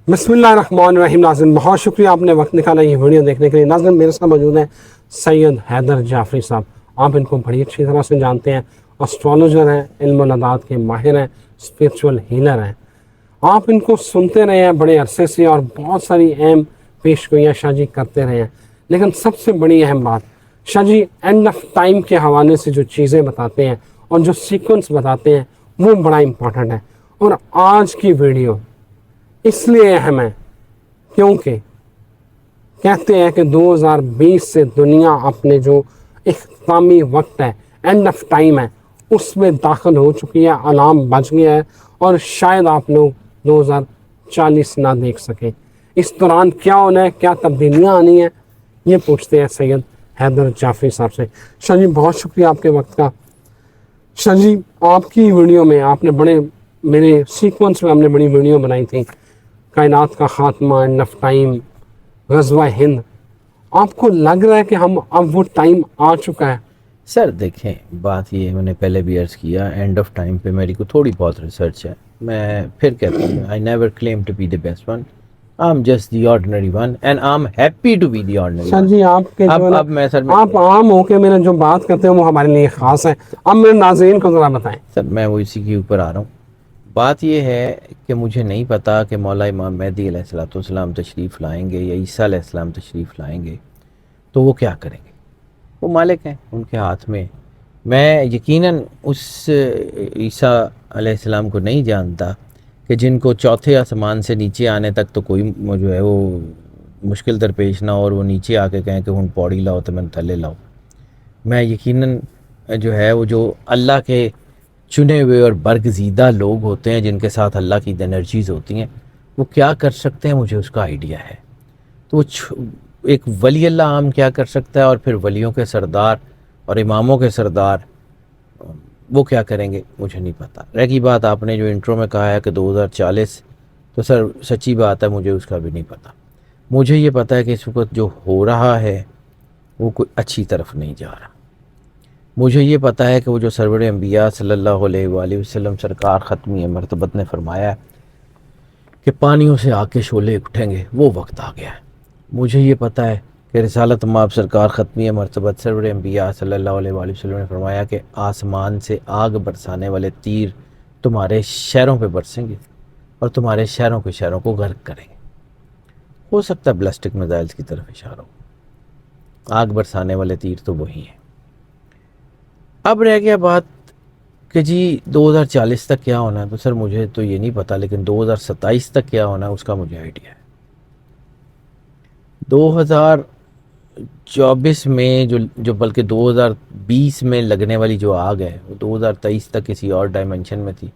بسم اللہ الرحمن الرحیم. ناظرین بہت شکریہ آپ نے وقت نکالا یہ ویڈیو دیکھنے کے لیے. ناظرین میرے ساتھ موجود ہیں سید حیدر جعفری صاحب. آپ ان کو بڑی اچھی طرح سے جانتے ہیں. اسٹرالوجر ہیں, علم و نبات کے ماہر ہیں, اسپریچول ہیلر ہیں. آپ ان کو سنتے رہے ہیں بڑے عرصے سے اور بہت ساری اہم پیش گوئیاں شاہ جی کرتے رہے ہیں. لیکن سب سے بڑی اہم بات شاہ جی اینڈ آف ٹائم کے حوالے سے جو چیزیں بتاتے ہیں اور جو سیکوینس بتاتے ہیں وہ بڑا امپورٹنٹ ہے. اور آج کی ویڈیو اس لیے اہم ہے کیونکہ کہتے ہیں کہ 2020 سے دنیا اپنے جو اختتامی وقت ہے, اینڈ آف ٹائم ہے, اس میں داخل ہو چکی ہے. الارم بج گیا ہے اور شاید آپ لوگ 2040 نہ دیکھ سکیں. اس دوران کیا ہونا ہے, کیا تبدیلیاں آنی ہیں, یہ پوچھتے ہیں سید حیدر جعفری صاحب سے. شاہ جی بہت شکریہ آپ کے وقت کا. شاہ جی آپ کی ویڈیو میں آپ نے میرے سیکوینس میں ہم نے بڑی ویڈیو بنائی تھی, کائنات کا خاتمہ, اینڈ آف ٹائم, غزوہ ہند. آپ کو لگ رہا ہے کہ اب وہ ٹائم آ چکا ہے؟ سر دیکھیں, بات یہ میں نے پہلے بھی عرض کیا, اینڈ آف ٹائم پہ میری کو تھوڑی بہت ریسرچ ہے. میں پھر کہتا ہوں, I never claim to be the best one, I am just the ordinary one and I am happy to be the ordinary Shah one. جی آپ کے جو اب میں سر آپ عام ہو کے میرے جو بات کرتے ہیں وہ ہمارے لیے خاص ہے. اب میرے ناظرین کو ذرا بتائیں. سر میں وہ اسی کے اوپر آ رہا ہوں. بات یہ ہے کہ مجھے نہیں پتا کہ مولا امام مہدی علیہ الصلوۃ والسلام تشریف لائیں گے یا عیسیٰ علیہ السلام تشریف لائیں گے تو وہ کیا کریں گے. وہ مالک ہیں, ان کے ہاتھ میں. میں یقیناً اس عیسیٰ علیہ السلام کو نہیں جانتا کہ جن کو چوتھے آسمان سے نیچے آنے تک تو کوئی جو ہے وہ مشکل درپیش نہ ہو اور وہ نیچے آ کے کہیں کہ ہن پوڑی لاؤ تو میں تھلے لاؤ. میں یقیناً جو ہے وہ جو اللہ کے چنے ہوئے اور برگزیدہ لوگ ہوتے ہیں جن کے ساتھ اللہ کی انرجیز ہوتی ہیں, وہ کیا کر سکتے ہیں مجھے اس کا آئیڈیا ہے. تو وہ ایک ولی اللہ عام کیا کر سکتا ہے, اور پھر ولیوں کے سردار اور اماموں کے سردار وہ کیا کریں گے مجھے نہیں پتہ. رہ گئی بات آپ نے جو انٹرو میں کہا ہے کہ 2040, تو سر سچی بات ہے مجھے اس کا بھی نہیں پتہ. مجھے یہ پتہ ہے کہ اس وقت جو ہو رہا ہے وہ کوئی اچھی طرف نہیں جا رہا. مجھے یہ پتہ ہے کہ وہ جو سرور انبیاء صلی اللہ علیہ وآلہ وسلم سرکار ختمی مرتبت نے فرمایا ہے کہ پانیوں سے آ کے شعلے اٹھیں گے, وہ وقت آ گیا ہے. مجھے یہ پتہ ہے کہ رسالت مآب سرکار ختمی مرتبت سرور انبیاء صلی اللہ علیہ وآلہ وسلم نے فرمایا کہ آسمان سے آگ برسانے والے تیر تمہارے شہروں پہ برسیں گے اور تمہارے شہروں کے شہروں کو غرق کریں گے. ہو سکتا ہے بلسٹک میزائلز کی طرف اشارہ ہو. آگ برسانے والے تیر تو وہی ہیں. اب رہ گیا بات کہ جی 2040 تک کیا ہونا ہے, تو سر مجھے تو یہ نہیں پتا, لیکن 2027 تک کیا ہونا ہے اس کا مجھے آئیڈیا ہے. 2024 میں جو بلکہ 2020 میں لگنے والی جو آگ ہے وہ 2023 تک کسی اور ڈائمنشن میں تھی.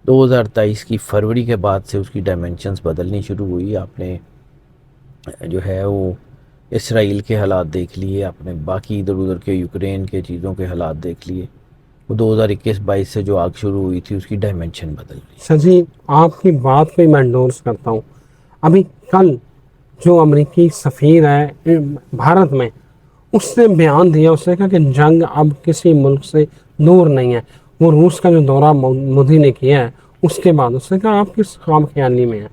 2023 کی فروری کے بعد سے اس کی ڈائمنشنز بدلنی شروع ہوئی. آپ نے جو ہے وہ اسرائیل کے حالات دیکھ لیے, آپ نے باقی ادھر ادھر کے یوکرین کے چیزوں کے حالات دیکھ لیے. وہ 2021-22 سے جو آگ شروع ہوئی تھی اس کی ڈائمنشن بدل گئی. شاہ جی آپ کی بات کو میں انڈورس کرتا ہوں. ابھی کل جو امریکی سفیر ہے بھارت میں, اس نے بیان دیا, اس نے کہا کہ جنگ اب کسی ملک سے دور نہیں ہے. وہ روس کا جو دورہ مودی نے کیا ہے اس کے بعد اس نے کہا آپ کس خام خیالی میں ہیں.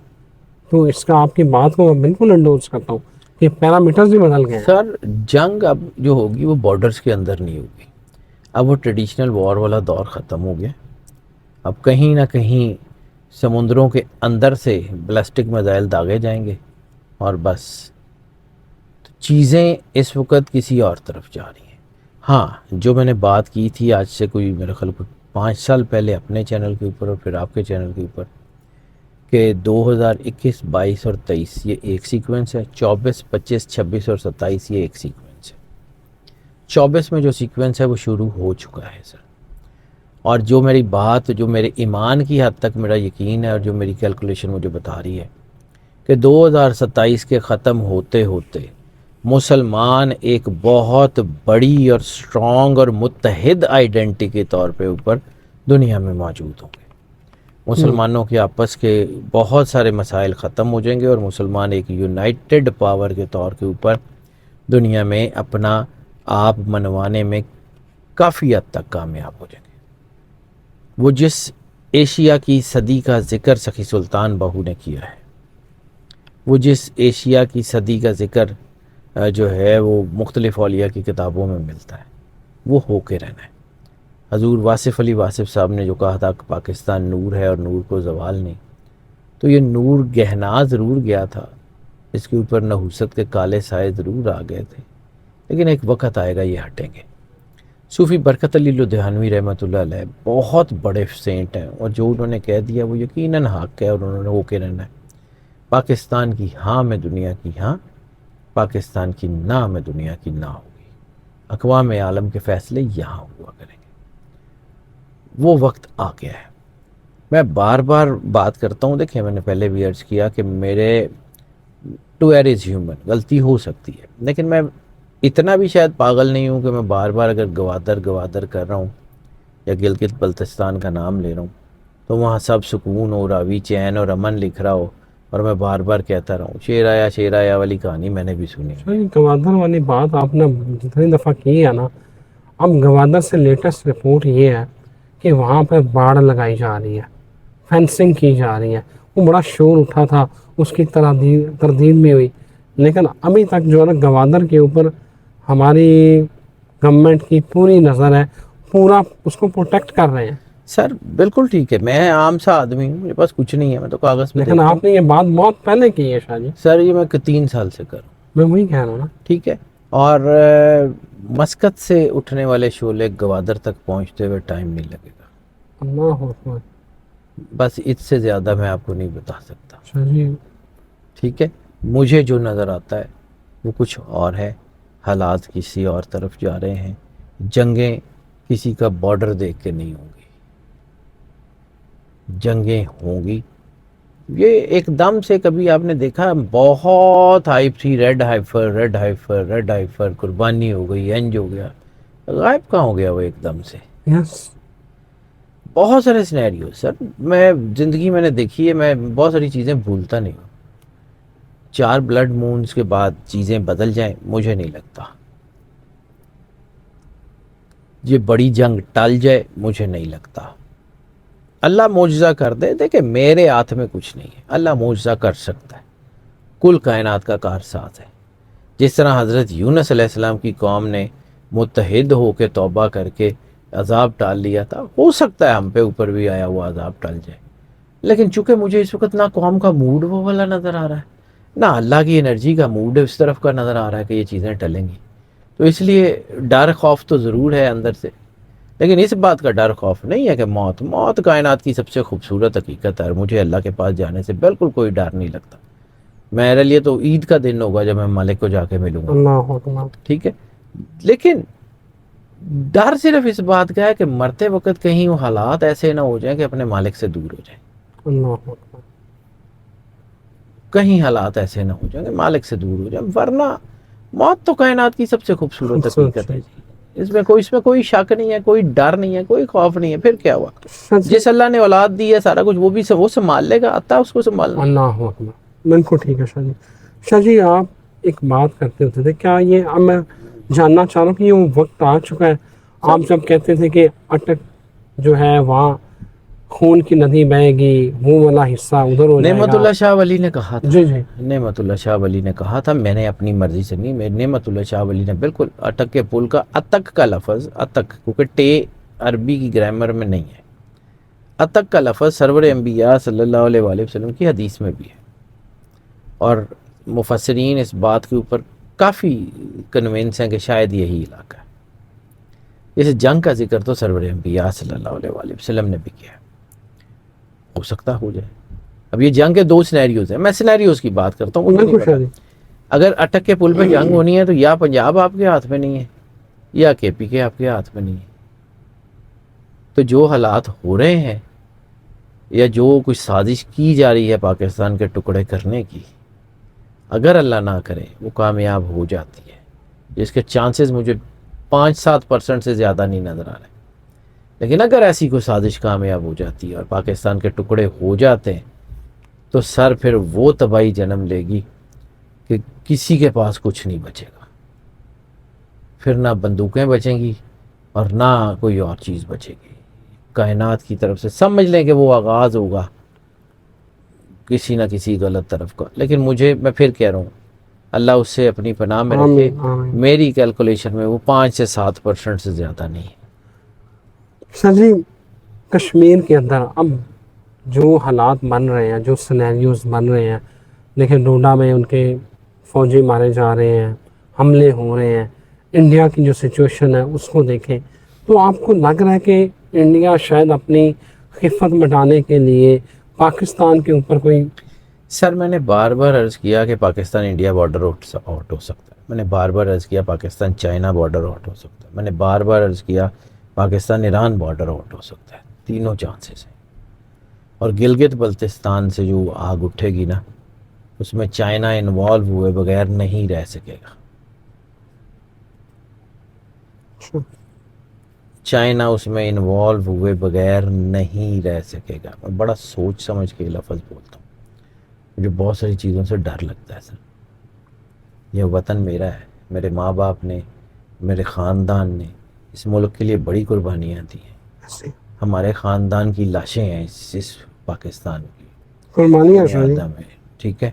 تو اس کا آپ کی بات کو میں بالکل انڈورس کرتا ہوں کہ پیرامیٹرز بھی بدل گئے ہیں. سر جنگ اب جو ہوگی وہ بارڈرز کے اندر نہیں ہوگی. اب وہ ٹریڈیشنل وار والا دور ختم ہو گیا. اب کہیں نہ کہیں سمندروں کے اندر سے بلسٹک میزائل داغے جائیں گے اور بس. تو چیزیں اس وقت کسی اور طرف جا رہی ہیں. ہاں جو میں نے بات کی تھی آج سے کوئی میرے خیال کو 5 سال پہلے اپنے چینل کے اوپر اور پھر آپ کے چینل کے اوپر, کہ 2021, 22 اور 23 یہ ایک سیکوینس ہے, 24, 25, 26 اور 27 یہ ایک سیکوینس ہے. 24 میں جو سیکوینس ہے وہ شروع ہو چکا ہے سر. اور جو میری بات, جو میرے ایمان کی حد تک میرا یقین ہے اور جو میری کیلکولیشن مجھے بتا رہی ہے کہ 2027 کے ختم ہوتے ہوتے مسلمان ایک بہت بڑی اور سٹرونگ اور متحد آئیڈینٹی کے طور پہ اوپر دنیا میں موجود ہوں گے. مسلمانوں کے آپس کے بہت سارے مسائل ختم ہو جائیں گے اور مسلمان ایک یونائٹڈ پاور کے طور کے اوپر دنیا میں اپنا آپ منوانے میں کافی حد تک کامیاب ہو جائیں گے. وہ جس ایشیا کی صدی کا ذکر سخی سلطان بہو نے کیا ہے, وہ جس ایشیا کی صدی کا ذکر جو ہے وہ مختلف اولیاء کی کتابوں میں ملتا ہے، وہ ہو کے رہنا ہے۔ حضور واصف علی واصف صاحب نے جو کہا تھا کہ پاکستان نور ہے اور نور کو زوال نہیں، تو یہ نور گہنا ضرور گیا تھا، اس کے اوپر نحوست کے کالے سائے ضرور آ گئے تھے، لیکن ایک وقت آئے گا یہ ہٹیں گے۔ صوفی برکت علی لدھیانوی رحمۃ اللہ علیہ بہت بڑے سینٹ ہیں، اور جو انہوں نے کہہ دیا وہ یقیناً حق ہے، اور انہوں نے ہو کے رہنا ہے۔ پاکستان کی ہاں میں دنیا کی ہاں، پاکستان کی نہ میں دنیا کی نہ ہوگی۔ اقوام عالم کے فیصلے یہاں ہوا کریں گے۔ وہ وقت آ گیا ہے۔ میں بار بار بات کرتا ہوں، دیکھیں میں نے پہلے بھی عرض کیا کہ میرے ٹو ایئر از ہیومن، غلطی ہو سکتی ہے، لیکن میں اتنا بھی شاید پاگل نہیں ہوں کہ میں بار بار اگر گوادر کر رہا ہوں یا گلگت بلتستان کا نام لے رہا ہوں تو وہاں سب سکون اور راوی چین اور امن لکھ رہا ہو، اور میں بار بار کہتا رہا ہوں شیر آیا والی کہانی میں نے بھی سنی ہے۔ گوادر والی بات آپ نے جتنی دفعہ کی ہے نا، اب گوادر سے لیٹسٹ رپورٹ یہ ہے کہ وہاں پہ باڑ لگائی جا رہی ہے، فینسنگ کی جا رہی ہے۔ وہ بڑا شور اٹھا تھا، اس کی تردید بھی ہوئی، لیکن ابھی تک جو ہے نا گوادر کے اوپر ہماری گورنمنٹ کی پوری نظر ہے، پورا اس کو پروٹیکٹ کر رہے ہیں۔ سر بالکل ٹھیک ہے، میں عام سا آدمی ہوں، میرے پاس کچھ نہیں ہے، میں تو کاغذ پہ لیکن دیکھتا ہوں۔ آپ نے یہ بات بہت پہلے کی ہے شاہ جی، سر یہ میں 3 سال سے کر رہا ہوں، میں وہی کہہ رہا ہوں نا۔ ٹھیک ہے، اور مسقط سے اٹھنے والے شعلے گوادر تک پہنچتے ہوئے ٹائم نہیں لگے گا، اللہ اکبر بس اس سے زیادہ میں آپ کو نہیں بتا سکتا۔ شاہ جی، ٹھیک ہے، مجھے جو نظر آتا ہے وہ کچھ اور ہے، حالات کسی اور طرف جا رہے ہیں، جنگیں کسی کا بارڈر دیکھ کے نہیں ہوں گی، جنگیں ہوں گی۔ یہ ایک دم سے کبھی آپ نے دیکھا بہت ہائپ تھی، ریڈ ہائفر قربانی ہو گئی، انج ہو گیا، غائب کہاں ہو گیا وہ ایک دم سے؟ یس، بہت سارے سینیریو سر میں زندگی میں نے دیکھی ہے، میں بہت ساری چیزیں بھولتا نہیں ہوں۔ 4 بلڈ مونز کے بعد چیزیں بدل جائیں مجھے نہیں لگتا، یہ بڑی جنگ ٹل جائے مجھے نہیں لگتا۔ اللہ معجزہ کر دے، دیکھیں میرے ہاتھ میں کچھ نہیں ہے، اللہ معجزہ کر سکتا ہے، کل کائنات کا کارساز ہے۔ جس طرح حضرت یونس علیہ السلام کی قوم نے متحد ہو کے توبہ کر کے عذاب ٹال لیا تھا، ہو سکتا ہے ہم پہ اوپر بھی آیا ہوا عذاب ٹل جائے، لیکن چونکہ مجھے اس وقت نہ قوم کا موڈ وہ والا نظر آ رہا ہے، نہ اللہ کی انرجی کا موڈ اس طرف کا نظر آ رہا ہے کہ یہ چیزیں ٹلیں گی، تو اس لیے ڈر خوف تو ضرور ہے اندر سے، لیکن اس بات کا ڈر خوف نہیں ہے کہ موت کائنات کی سب سے خوبصورت حقیقت ہے، اور مجھے اللہ کے پاس جانے سے بالکل کوئی ڈر نہیں لگتا۔ میرے لیے تو عید کا دن ہوگا جب میں مالک کو جا کے ملوں گا، اللہ اکبر، ٹھیک ہے، لیکن ڈر صرف اس بات کا ہے کہ مرتے وقت کہیں وہ حالات ایسے نہ ہو جائیں کہ اپنے مالک سے دور ہو جائیں، اللہ اکبر، کہیں حالات ایسے نہ ہو جائیں کہ مالک سے دور ہو جائیں، ورنہ موت تو کائنات کی سب سے خوبصورت حقیقت ہے جی، اس میں کوئی شک نہیں ہے، کوئی ڈر نہیں ہے، کوئی خوف نہیں ہے۔ پھر کیا ہوا، جس اللہ نے اولاد دی ہے سارا کچھ وہ سنبھال لے گا، آتا ہے اس کو سنبھالنا۔ اللہ اکبر، بالکل ٹھیک ہے شاہ جی۔ شاہ جی آپ ایک بات کرتے ہوتے تھے، کیا یہ اب میں جاننا چاہ رہا ہوں کہ یہ وہ وقت آ چکا ہے، آپ جب کہتے تھے کہ اٹک جو ہے وہاں خون کی ندی بہے گی، وہ والا حصہ ادھر ہو جائے نعمت گا؟ اللہ شاہ ولی نے کہا تھا، جی جی، نعمت اللہ شاہ ولی نے کہا تھا، میں نے اپنی مرضی سے نہیں، نعمت اللہ شاہ ولی نے بالکل اٹک کے پل کا اتک کا لفظ، اتک کیونکہ ٹے عربی کی گرامر میں نہیں ہے، اتک کا لفظ سرور انبیاء صلی اللہ علیہ وآلہ وسلم کی حدیث میں بھی ہے، اور مفسرین اس بات کے اوپر کافی کنوینس ہیں کہ شاید یہی علاقہ ہے۔ اس جنگ کا ذکر تو سرور انبیاء صلی اللہ علیہ وآلہ وسلم نے بھی کیا ہے، ہو سکتا ہو جائے۔ اب یہ جنگ کے 2 سینیریوز ہیں، میں سینیریوز کی بات کرتا ہوں، مجھے نہیں بالکل شاہ جی، پتا۔ اگر اٹک کے پل پہ جنگ ہونی ہے تو یا پنجاب آپ کے ہاتھ میں نہیں ہے یا کے پی کے آپ کے ہاتھ میں نہیں ہے، تو جو حالات ہو رہے ہیں یا جو کچھ سازش کی جا رہی ہے پاکستان کے ٹکڑے کرنے کی، اگر اللہ نہ کرے وہ کامیاب ہو جاتی ہے، جس کے چانسز مجھے 5-7% سے زیادہ نہیں نظر آ رہے، لیکن اگر ایسی کوئی سازش کامیاب ہو جاتی ہے اور پاکستان کے ٹکڑے ہو جاتے ہیں تو سر پھر وہ تباہی جنم لے گی کہ کسی کے پاس کچھ نہیں بچے گا، پھر نہ بندوقیں بچیں گی اور نہ کوئی اور چیز بچے گی، کائنات کی طرف سے سمجھ لیں کہ وہ آغاز ہوگا کسی نہ کسی غلط طرف کا. لیکن میں پھر کہہ رہا ہوں اللہ اس سے اپنی پناہ میں رکھے. آمین آمین. میری کیلکولیشن میں وہ 5 سے 7% سے زیادہ نہیں ہے. سر جی کشمیر کے اندر اب جو حالات بن رہے ہیں، جو سینیریوز بن رہے ہیں، دیکھیں ڈوڈا میں ان کے فوجی مارے جا رہے ہیں، حملے ہو رہے ہیں، انڈیا کی جو سچویشن ہے اس کو دیکھیں تو آپ کو لگ رہا ہے کہ انڈیا شاید اپنی خفت مٹانے کے لیے پاکستان کے اوپر کوئی... سر میں نے بار بار عرض کیا کہ پاکستان انڈیا بارڈر آؤٹ ہو سکتا ہے. میں نے بار بار عرض کیا پاکستان چائنا بارڈر آؤٹ ہو سکتا ہے. میں نے بار بار عرض کیا پاکستان ایران بارڈر آؤٹ ہو سکتا ہے. تینوں چانسز ہیں. اور گلگت بلتستان سے جو آگ اٹھے گی نا اس میں چائنا انوالو ہوئے بغیر نہیں رہ سکے گا. چائنا اس میں انوالو ہوئے بغیر نہیں رہ سکے گا. میں بڑا سوچ سمجھ کے لفظ بولتا ہوں. مجھے بہت ساری چیزوں سے ڈر لگتا ہے سر. یہ وطن میرا ہے. میرے ماں باپ نے، میرے خاندان نے اس ملک کے لیے بڑی قربانیاں دی ہیں. ہمارے خاندان کی لاشیں ہیں اس پاکستان کی قربانیاں زیادہ میں. ٹھیک ہے،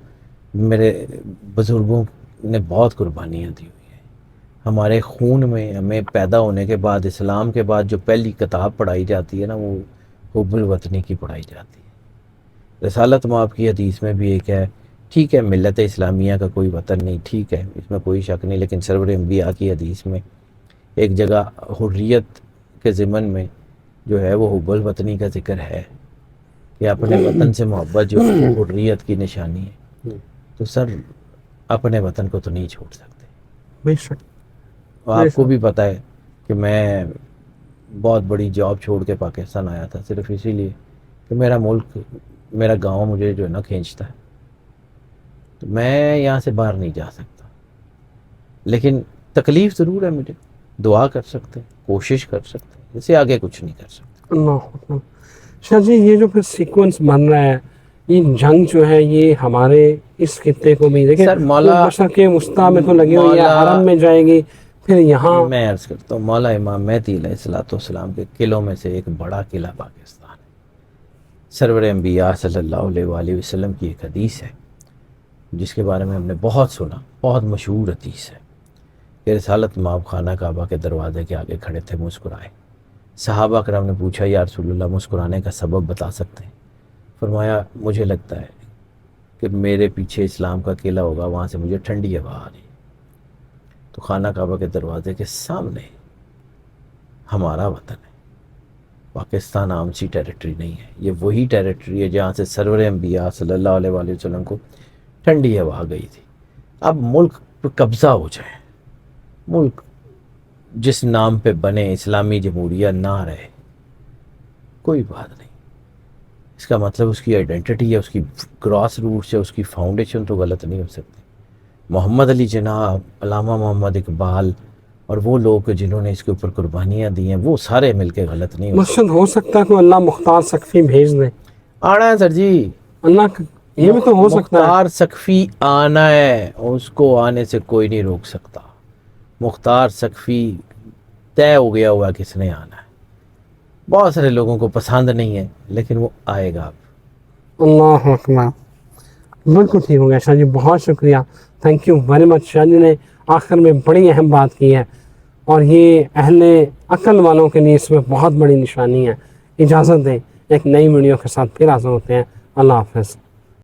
میرے بزرگوں نے بہت قربانیاں دی ہوئی ہیں. ہمارے خون میں ہمیں پیدا ہونے کے بعد اسلام کے بعد جو پہلی کتاب پڑھائی جاتی ہے نا وہ حب الوطنی کی پڑھائی جاتی ہے. رسالت مآب کی حدیث میں بھی ایک ہے. ٹھیک ہے ملت اسلامیہ کا کوئی وطن نہیں، ٹھیک ہے اس میں کوئی شک نہیں، لیکن سرور انبیاء کی حدیث میں ایک جگہ حریت کے ضمن میں جو ہے وہ حب الوطنی کا ذکر ہے کہ اپنے وطن سے محبت جو حریت کی نشانی ہے. تو سر اپنے وطن کو تو نہیں چھوڑ سکتے. بے شک. آپ کو بھی پتہ ہے کہ میں بہت بڑی جاب چھوڑ کے پاکستان آیا تھا صرف اسی لیے کہ میرا ملک، میرا گاؤں مجھے جو ہے نا کھینچتا ہے. تو میں یہاں سے باہر نہیں جا سکتا، لیکن تکلیف ضرور ہے مجھے. دعا کر سکتے ہیں، کوشش کر سکتے ہیں، اس سے آگے کچھ نہیں کر سکتے. اللہ اکبر. شاہ جی یہ جو پھر سیکوینس بن رہا ہے، یہ جنگ جو ہے یہ ہمارے اس خطے کو بھی دیکھیں سر مولا مشرق وسطیٰ میں تو لگی ہوئی ہے، مولا- حرم میں جائے گی، پھر یہاں میں عرض کرتا ہوں مولا امام مہدی علیہ السلام کے قلعوں میں سے ایک بڑا قلعہ پاکستان ہے. سرور انبیاء صلی اللہ علیہ وآلہ وسلم کی ایک حدیث ہے جس کے بارے میں ہم نے بہت سنا، بہت مشہور حدیث ہے کہ رسالت مآب خانہ کعبہ کے دروازے کے آگے کھڑے تھے، مسکرائے. صحابہ کرام نے پوچھا یا رسول اللہ مسکرانے کا سبب بتا سکتے ہیں؟ فرمایا مجھے لگتا ہے کہ میرے پیچھے اسلام کا قلعہ ہوگا، وہاں سے مجھے ٹھنڈی ہوا آ رہی. تو خانہ کعبہ کے دروازے کے سامنے ہمارا وطن ہے. پاکستان عام سی ٹیریٹری نہیں ہے، یہ وہی ٹیریٹری ہے جہاں سے سرور انبیاء صلی اللہ علیہ وآلہ وسلم کو ٹھنڈی ہوا آ گئی تھی. اب ملک پہ قبضہ ہو جائے، ملک جس نام پہ بنے اسلامی جمہوریہ نہ رہے، کوئی بات نہیں. اس کا مطلب اس کی آئیڈینٹی ہے، اس کی گراس روٹس ہے، اس کی فاؤنڈیشن تو غلط نہیں ہو سکتی. محمد علی جناح، علامہ محمد اقبال اور وہ لوگ جنہوں نے اس کے اوپر قربانیاں دی ہیں وہ سارے مل کے غلط نہیں ہو سکتے. مسجد ہو سکتا ہے کہ اللہ مختار سقفی بھیج دے. آنا ہے سر جی، اللہ یہ بھی تو ہو سکتا ہے. مختار سقفی آنا ہے، اس کو آنے سے کوئی نہیں روک سکتا. مختار سقفی طے ہو گیا ہوا کس نے آنا ہے. بہت سارے لوگوں کو پسند نہیں ہے لیکن وہ آئے گا. اللہ اکبر. بالکل ٹھیک ہو گیا شاہ جی، بہت شکریہ، تھینک یو ویری مچ. شاہ جی نے آخر میں بڑی اہم بات کی ہے اور یہ اہل عقل والوں کے لیے اس میں بہت بڑی نشانی ہے. اجازت دیں ایک نئی ویڈیو کے ساتھ پھر حاضر ہوتے ہیں. اللہ حافظ.